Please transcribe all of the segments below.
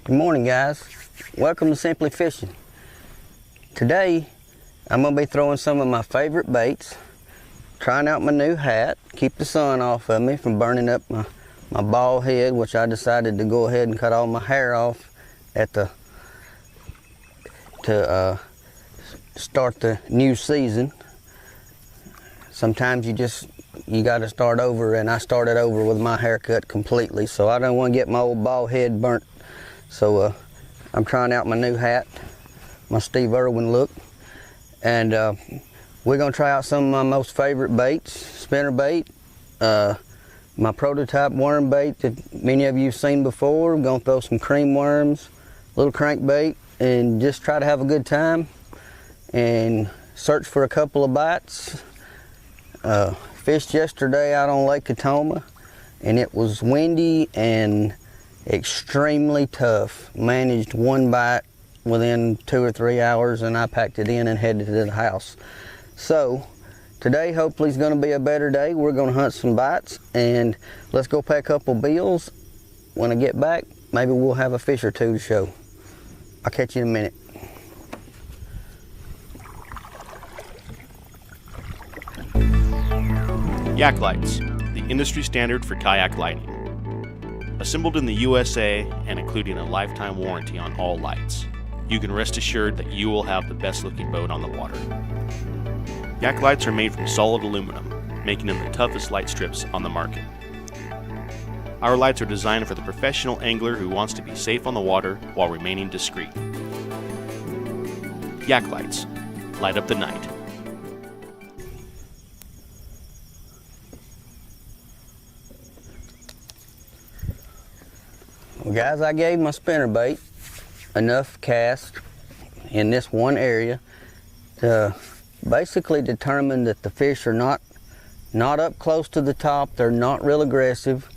Good morning, guys. Welcome to Simply Fishing. Today I'm going to be throwing some of my favorite baits, trying out my new hat, keep the sun off of me from burning up my bald head, which I decided to go ahead and cut all my hair off at to start the new season. Sometimes you got to start over, and I started over with my haircut completely, so I don't want to get my old bald head burnt. So I'm trying out my new hat, my Steve Irwin look, and we're gonna try out some of my most favorite baits. Spinner bait, my prototype worm bait that many of you have seen before. I'm gonna throw some cream worms, little crankbait, and just try to have a good time and search for a couple of bites. Fished yesterday out on Lake Catoma, and it was windy and extremely tough. Managed one bite within 2 or 3 hours, and I packed it in and headed to the house. So today hopefully is going to be a better day. We're going to hunt some bites, and let's go pay a couple bills. When I get back, maybe we'll have a fish or two to show. I'll catch you in a minute. Yak lights, the industry standard for kayak lighting. Assembled in the USA and including a lifetime warranty on all lights, you can rest assured that you will have the best looking boat on the water. Yak lights are made from solid aluminum, making them the toughest light strips on the market. Our lights are designed for the professional angler who wants to be safe on the water while remaining discreet. Yak lights, light up the night. Well, guys, I gave my spinnerbait enough cast in this one area to basically determine that the fish are not up close to the top. They're not real aggressive.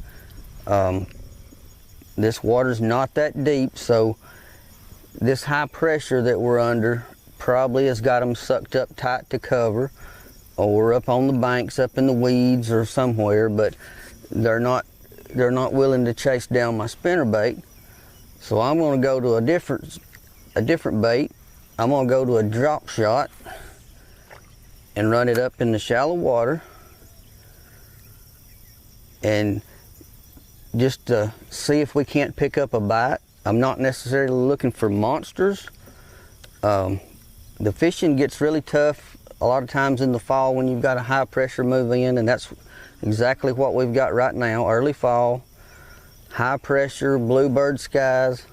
This water's not that deep, so this high pressure that we're under probably has got them sucked up tight to cover, or up on the banks, up in the weeds or somewhere, but they're not willing to chase down my spinnerbait. So I'm going to go to a different bait. I'm going to go to a drop shot and run it up in the shallow water, and just see if we can't pick up a bite. I'm not necessarily looking for monsters. The fishing gets really tough a lot of times in the fall when you've got a high pressure move in, and that's exactly what we've got right now. Early fall, high pressure, bluebird skies.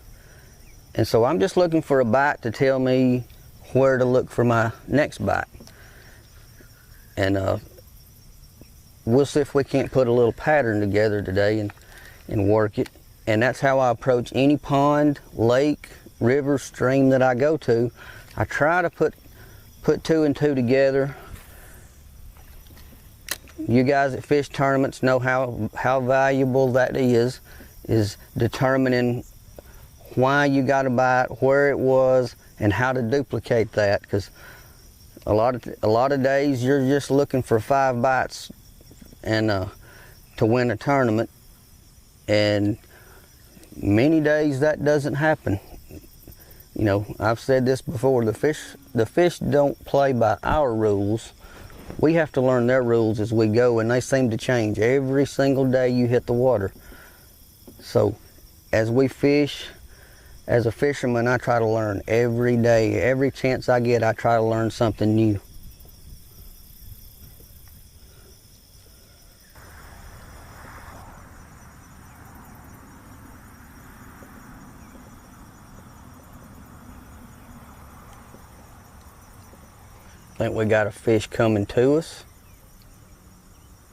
And so I'm just looking for a bite to tell me where to look for my next bite. And we'll see if we can't put a little pattern together today and work it. And that's how I approach any pond, lake, river, stream that I go to. I try to put two and two together. You guys that fish tournaments know how valuable that is determining why you got a bite, where it was, and how to duplicate that. Because a lot of days you're just looking for 5 bites and to win a tournament, and many days that doesn't happen. You know, I've said this before. The fish don't play by our rules. We have to learn their rules as we go, and they seem to change every single day you hit the water. So as we fish, as a fisherman, I try to learn every day. Every chance I get, I try to learn something new. I think we got a fish coming to us,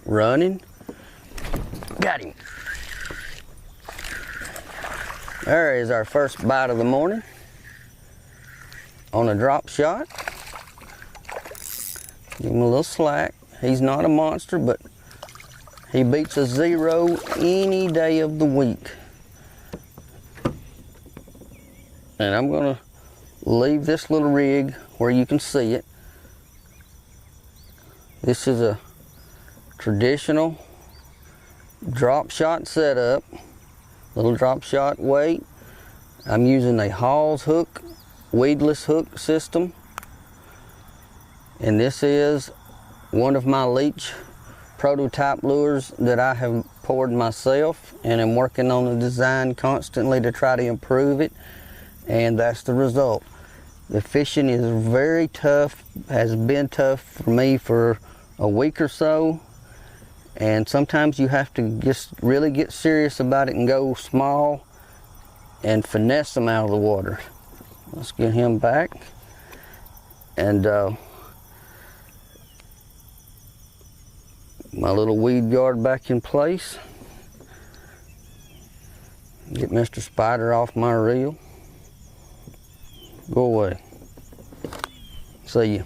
running. Got him. There is our first bite of the morning on a drop shot. Give him a little slack. He's not a monster, but he beats a 0 any day of the week. And I'm gonna leave this little rig where you can see it. This is a traditional drop shot setup, little drop shot weight, I'm using a Hall's hook, weedless hook system. And this is one of my leech prototype lures that I have poured myself, and I'm working on the design constantly to try to improve it, and that's the result. The fishing is very tough, has been tough for me for a week or so, and sometimes you have to just really get serious about it and go small and finesse them out of the water. Let's get him back, and my little weed guard back in place. Get Mr. Spider off my reel. Go away. See you.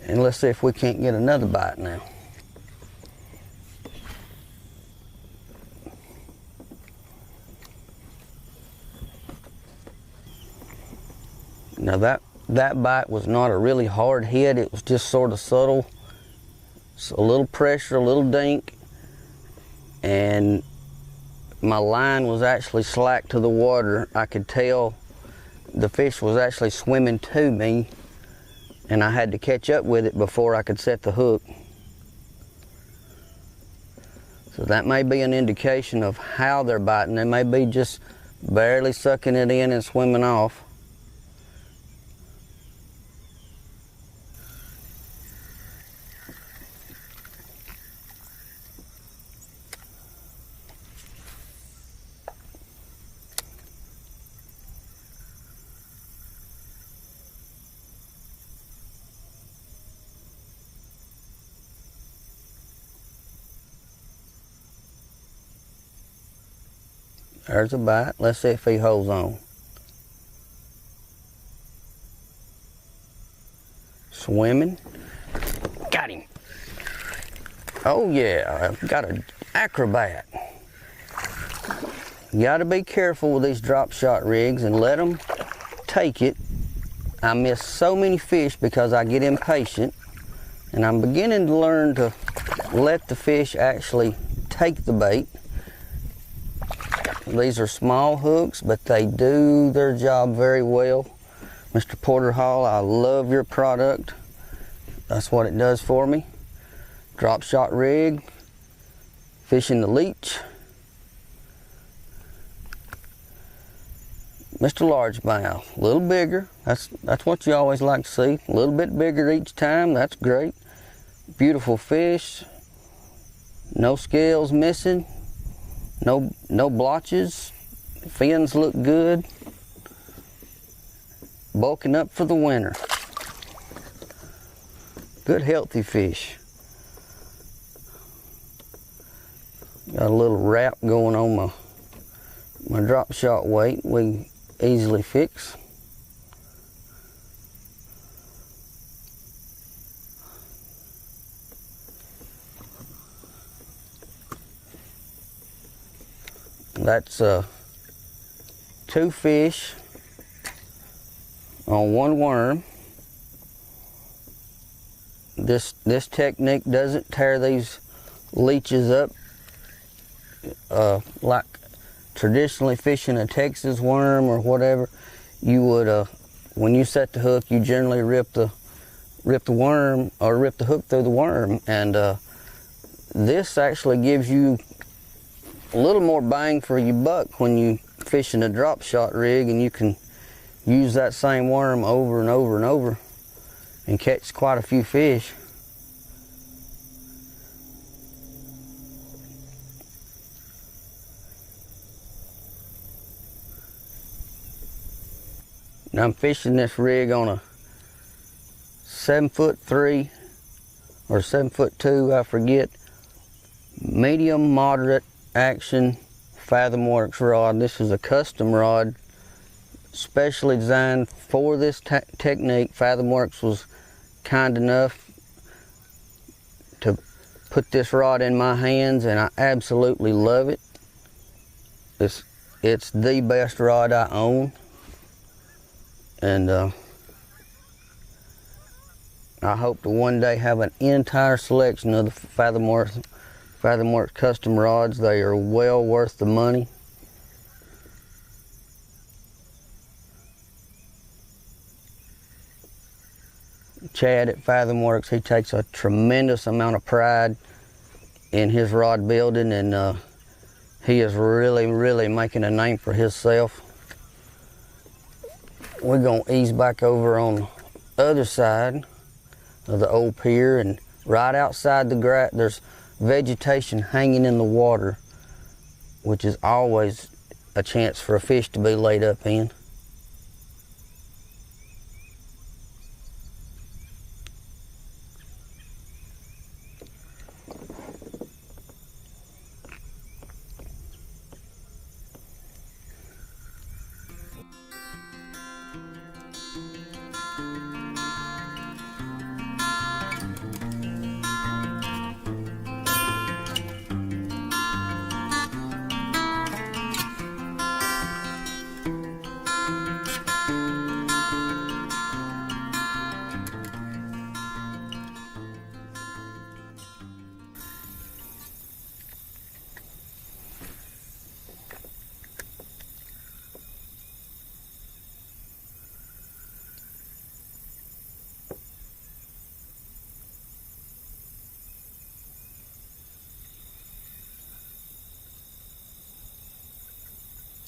And let's see if we can't get another bite now. Now that bite was not a really hard hit. It was just sort of subtle. So a little pressure, a little dink, and my line was actually slack to the water. I could tell the fish was actually swimming to me, and I had to catch up with it before I could set the hook. So that may be an indication of how they're biting. They may be just barely sucking it in and swimming off. There's a bite. Let's see if he holds on. Swimming. Got him. Oh yeah, I've got an acrobat. You gotta be careful with these drop shot rigs and let them take it. I miss so many fish because I get impatient, and I'm beginning to learn to let the fish actually take the bait. These are small hooks, but they do their job very well. Mr. Porter Hall, I love your product. That's what it does for me. Drop shot rig, fishing the leech. Mr. Largemouth, a little bigger. That's what you always like to see. A little bit bigger each time, that's great. Beautiful fish. No scales missing. No blotches. Fins look good. Bulking up for the winter. Good healthy fish. Got a little wrap going on my drop shot weight. We easily fix. That's 2 fish on 1 worm. This technique doesn't tear these leeches up like traditionally fishing a Texas worm or whatever. You would when you set the hook, you generally rip the worm or rip the hook through the worm, and this actually gives you a little more bang for your buck when you fishing a drop shot rig, and you can use that same worm over and over and over and catch quite a few fish. Now I'm fishing this rig on a 7'3" or 7'2", I forget, medium moderate action Fathomworks rod. This is a custom rod specially designed for this technique. Fathomworks was kind enough to put this rod in my hands, and I absolutely love it. It's the best rod I own, and I hope to one day have an entire selection of the Fathomworks custom rods. They are well worth the money. Chad at Fathom Works, he takes a tremendous amount of pride in his rod building, and he is really making a name for himself. We're gonna ease back over on the other side of the old pier, and right outside the grass there's vegetation hanging in the water, which is always a chance for a fish to be laid up in.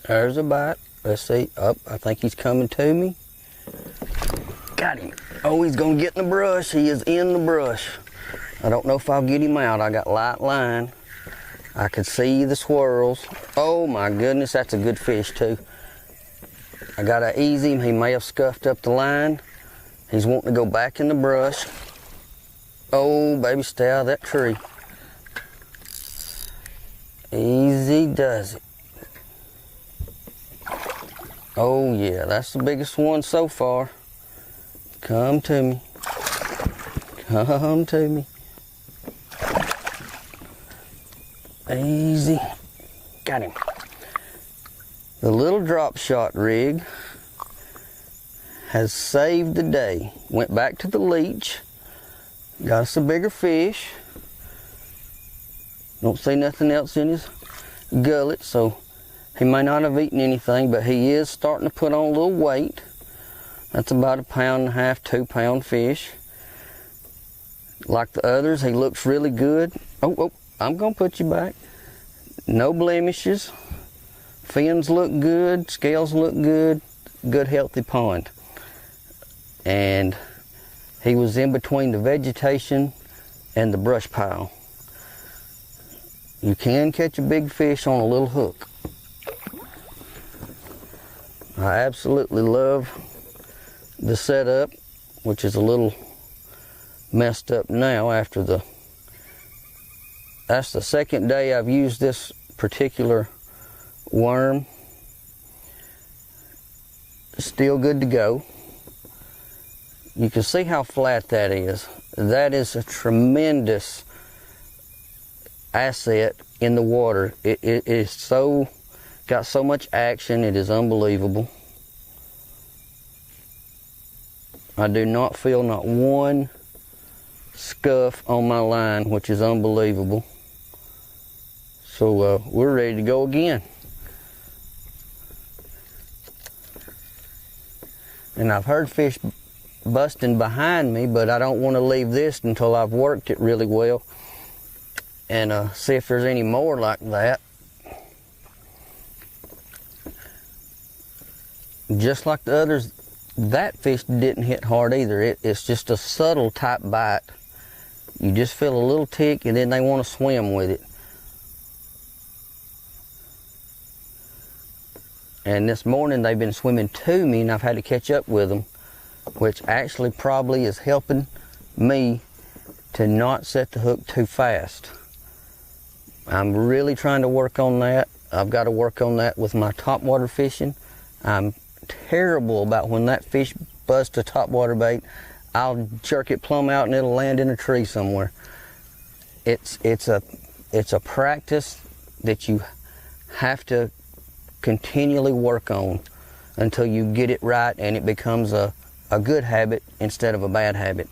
There's a bite. Let's see. Oh, I think he's coming to me. Got him. Oh, he's gonna get in the brush. He is in the brush. I don't know if I'll get him out. I got light line. I could see the swirls. Oh my goodness, that's a good fish too. I gotta ease him. He may have scuffed up the line. He's wanting to go back in the brush. Oh, baby, stay out of that tree. Easy does it. Oh yeah, that's the biggest one so far. Come to me. Come to me. Easy. Got him. The little drop shot rig has saved the day. Went back to the leech. Got us a bigger fish. Don't see nothing else in his gullet, so he may not have eaten anything, but he is starting to put on a little weight. That's about 1.5 pound, 2 pound fish. Like the others, he looks really good. Oh, I'm gonna put you back. No blemishes. Fins look good, scales look good, good healthy pond. And he was in between the vegetation and the brush pile. You can catch a big fish on a little hook. I absolutely love the setup, which is a little messed up now after that's the second day I've used this particular worm. Still good to go. You can see how flat that is. That is a tremendous asset in the water. It is so got so much action, it is unbelievable. I do not feel not one scuff on my line, which is unbelievable. So we're ready to go again. And I've heard fish busting behind me, but I don't want to leave this until I've worked it really well and see if there's any more like that. Just like the others, that fish didn't hit hard either. It's just a subtle type bite. You just feel a little tick and then they want to swim with it. And this morning they've been swimming to me and I've had to catch up with them, which actually probably is helping me to not set the hook too fast. I'm really trying to work on that. I've got to work on that with my topwater fishing. I'm terrible about when that fish busts a topwater bait. I'll jerk it plumb out and it'll land in a tree somewhere. It's a practice that you have to continually work on until you get it right and it becomes a good habit instead of a bad habit.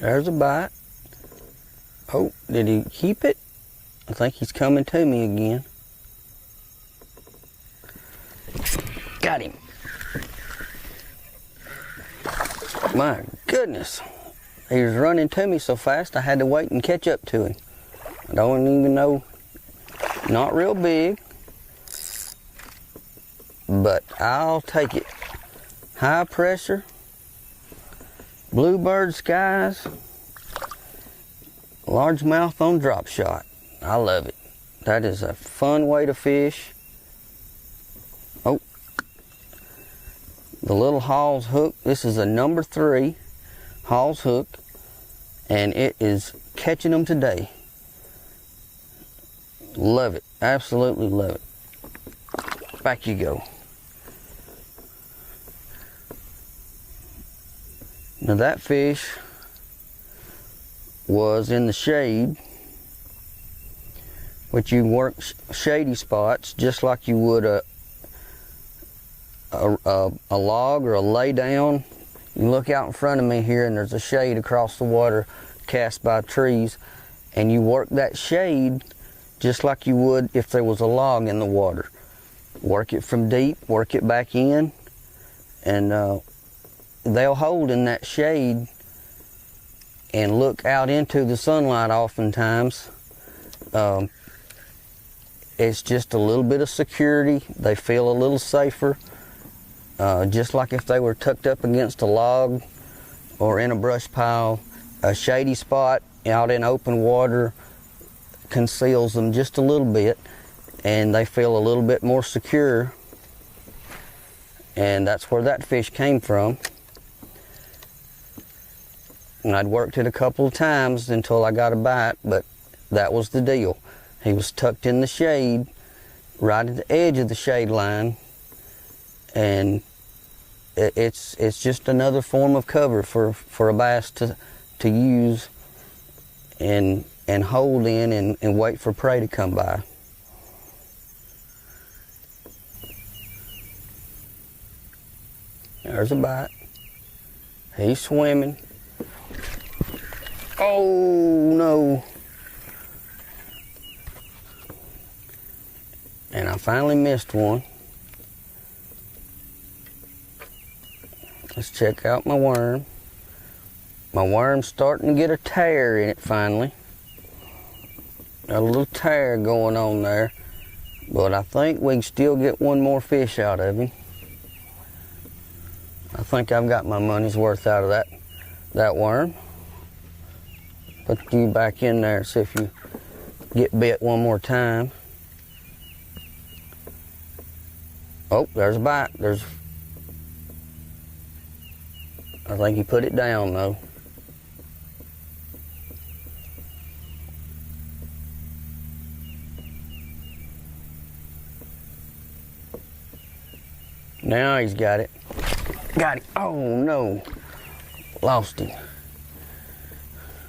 There's a bite. Oh, did he keep it? I think he's coming to me again. Got him. My goodness. He was running to me so fast I had to wait and catch up to him. I don't even know, not real big, but I'll take it. High pressure, bluebird skies, largemouth on drop shot. I love it. That is a fun way to fish. Oh, the little Hall's hook. This is a number 3 Hall's hook, and it is catching them today. Love it. Absolutely love it. Back you go. Now that fish was in the shade, which you work shady spots just like you would a log or a lay down. You look out in front of me here and there's a shade across the water cast by trees, and you work that shade just like you would if there was a log in the water. Work it from deep, work it back in, and they'll hold in that shade and look out into the sunlight oftentimes. It's just a little bit of security. They feel a little safer, just like if they were tucked up against a log or in a brush pile. A shady spot out in open water conceals them just a little bit, and they feel a little bit more secure, and that's where that fish came from. And I'd worked it a couple of times until I got a bite, but that was the deal. He was tucked in the shade, right at the edge of the shade line, and it's just another form of cover for a bass to use and hold in and wait for prey to come by. There's a bite. He's swimming. Oh no. And I finally missed one. Let's check out my worm. My worm's starting to get a tear in it finally. Got a little tear going on there, but I think we can still get one more fish out of him. I think I've got my money's worth out of that worm. Put you back in there, see if you get bit one more time. Oh, there's a bite. I think he put it down though. Now he's got it. Got it. Oh no, lost him.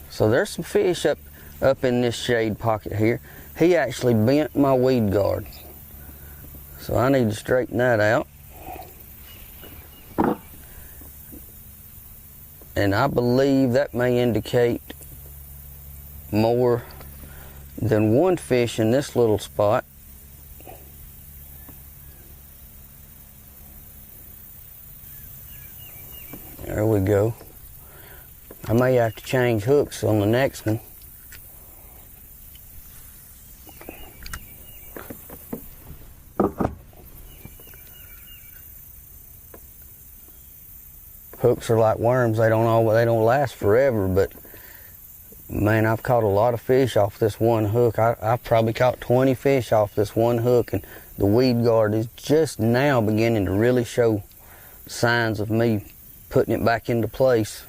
So there's some fish up in this shade pocket here. He actually bent my weed guard, so I need to straighten that out. And I believe that may indicate more than one fish in this little spot. There we go. I may have to change hooks on the next one. Hooks are like worms. They don't last forever, but man, I've caught a lot of fish off this one hook. I've probably caught 20 fish off this one hook, and the weed guard is just now beginning to really show signs of me putting it back into place.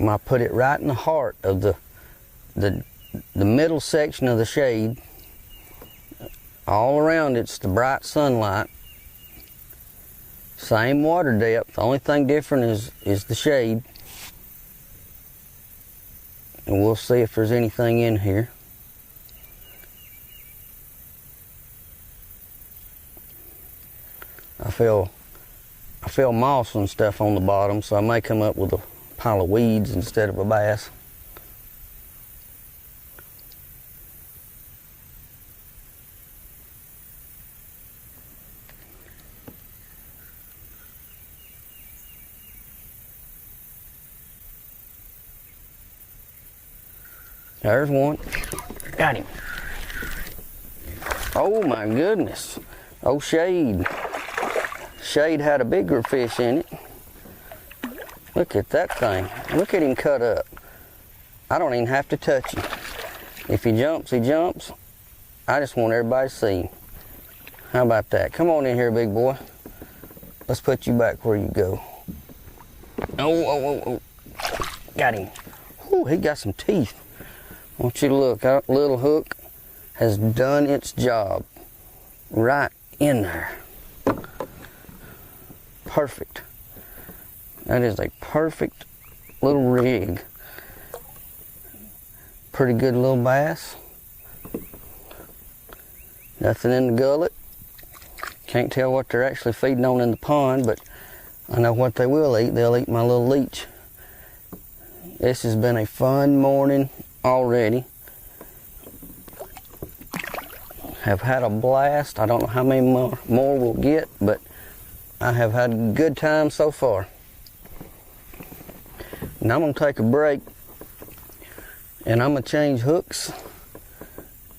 I put it right in the heart of the the middle section of the shade, all around it's the bright sunlight. Same water depth. The only thing different is the shade. And we'll see if there's anything in here. I feel moss and stuff on the bottom, so I may come up with a pile of weeds instead of a bass. There's one. Got him. Oh my goodness. Oh, shade. Shade had a bigger fish in it. Look at that thing. Look at him cut up. I don't even have to touch him. If he jumps, he jumps. I just want everybody to see him. How about that? Come on in here, big boy. Let's put you back where you go. Oh. Got him. Ooh, he got some teeth. I want you to look. That little hook has done its job. Right in there. Perfect. That is a perfect little rig. Pretty good little bass. Nothing in the gullet. Can't tell what they're actually feeding on in the pond, but I know what they will eat. They'll eat my little leech. This has been a fun morning already. Have had a blast. I don't know how many more we'll get, but I have had a good time so far. Now I'm going to take a break and I'm going to change hooks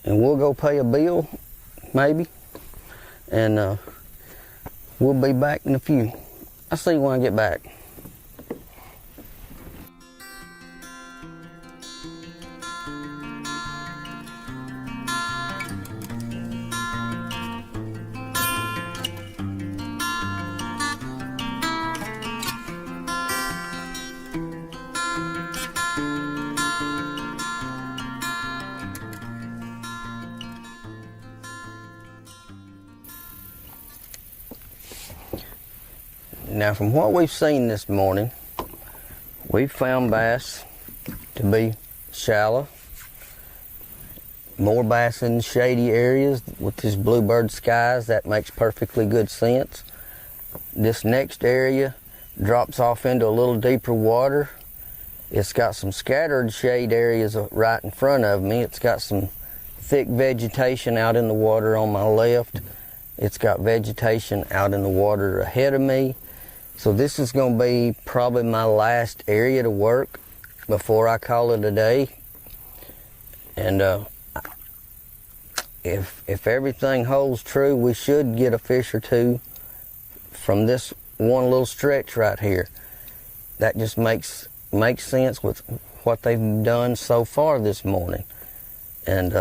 and we'll go pay a bill, maybe, and we'll be back in a few. I'll see you when I get back. Now, from what we've seen this morning, we've found bass to be shallow, more bass in shady areas with this bluebird skies. That makes perfectly good sense. This next area drops off into a little deeper water. It's got some scattered shade areas right in front of me. It's got some thick vegetation out in the water on my left. It's got vegetation out in the water ahead of me. So this is going to be probably my last area to work before I call it a day. And if everything holds true, we should get a fish or two from this one little stretch right here. That just makes sense with what they've done so far this morning. And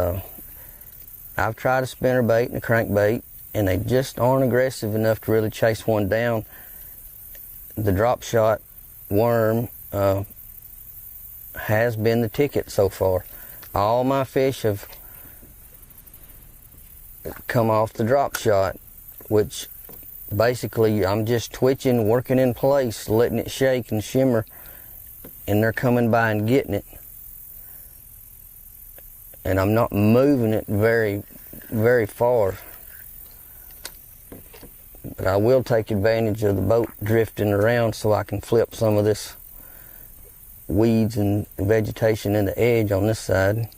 I've tried a spinnerbait and a crankbait, and they just aren't aggressive enough to really chase one down. The drop shot worm has been the ticket so far. All my fish have come off the drop shot, which basically I'm just twitching, working in place, letting it shake and shimmer, and they're coming by and getting it. And I'm not moving it very, very far. But I will take advantage of the boat drifting around so I can flip some of this weeds and vegetation in the edge on this side.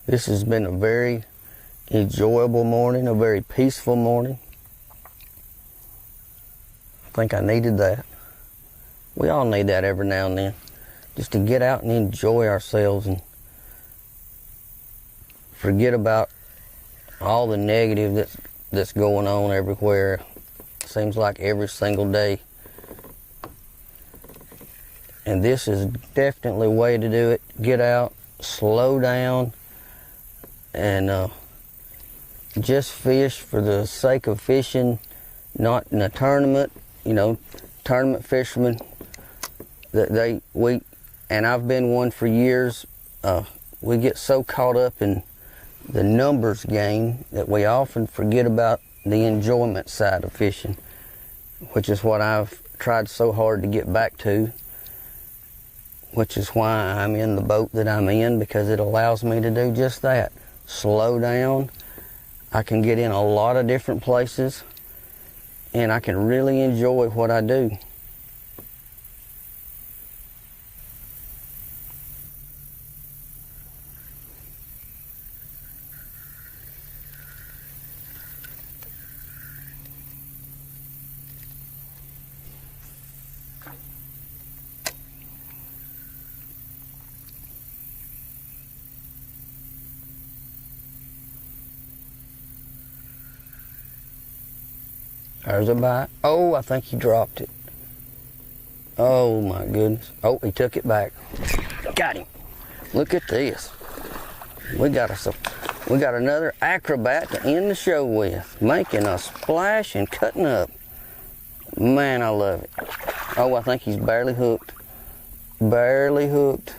This has been a very enjoyable morning, a very peaceful morning. I think I needed that. We all need that every now and then, just to get out and enjoy ourselves and forget about all the negative that's going on everywhere. seems like every single day. And this is definitely a way to do it. Get out, slow down, and just fish for the sake of fishing, not in a tournament. You know, tournament fishermen, and I've been one for years, we get so caught up in the numbers game that we often forget about the enjoyment side of fishing, which is what I've tried so hard to get back to, which is why I'm in the boat that I'm in, because it allows me to do just that. Slow down. I can get in a lot of different places, and I can really enjoy what I do. There's a bite. Oh, I think he dropped it. Oh my goodness. Oh, he took it back. Got him. Look at this. We got another acrobat to end the show with, making a splash and cutting up. Man, I love it. Oh, I think he's barely hooked. Barely hooked.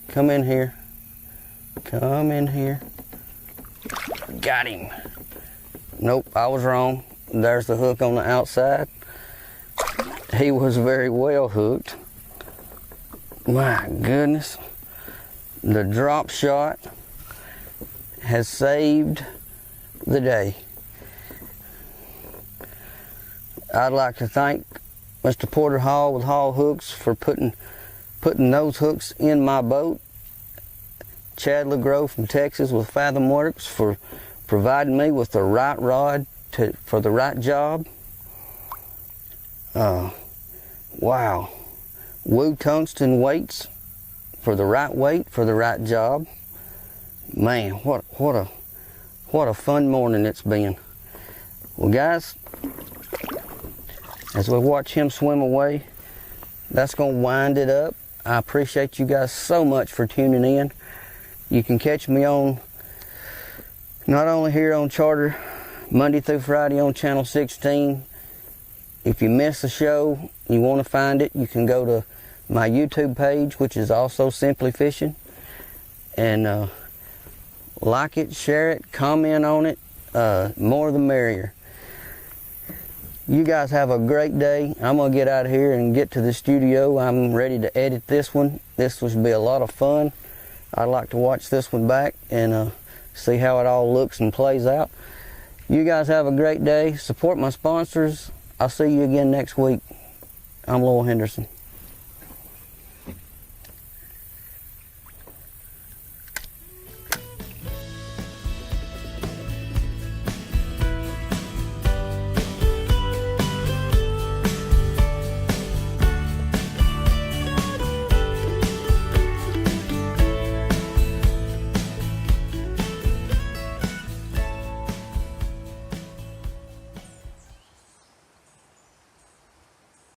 Come in here. Come in here. Got him. Nope, I was wrong. There's the hook on the outside. He was very well hooked. My goodness. The drop shot has saved the day. I'd like to thank Mr. Porter Hall with Hall Hooks for putting those hooks in my boat. Chad LeGros from Texas with Fathom Works for providing me with the right rod for the right job. Wow. Woo Tungsten weights for the right weight for the right job. Man, what a fun morning it's been. Well, guys, as we watch him swim away, that's gonna wind it up. I appreciate you guys so much for tuning in. You can catch me on, not only here on Charter, Monday through Friday on Channel 16. If you miss the show, you want to find it, you can go to my YouTube page, which is also Simply Fishing, and like it, share it, comment on it. More the merrier. You guys have a great day. I'm gonna get out of here and get to the studio. I'm ready to edit this one. This will be a lot of fun. I'd like to watch this one back and see how it all looks and plays out. You guys have a great day. Support my sponsors. I'll see you again next week. I'm Lowell Henderson.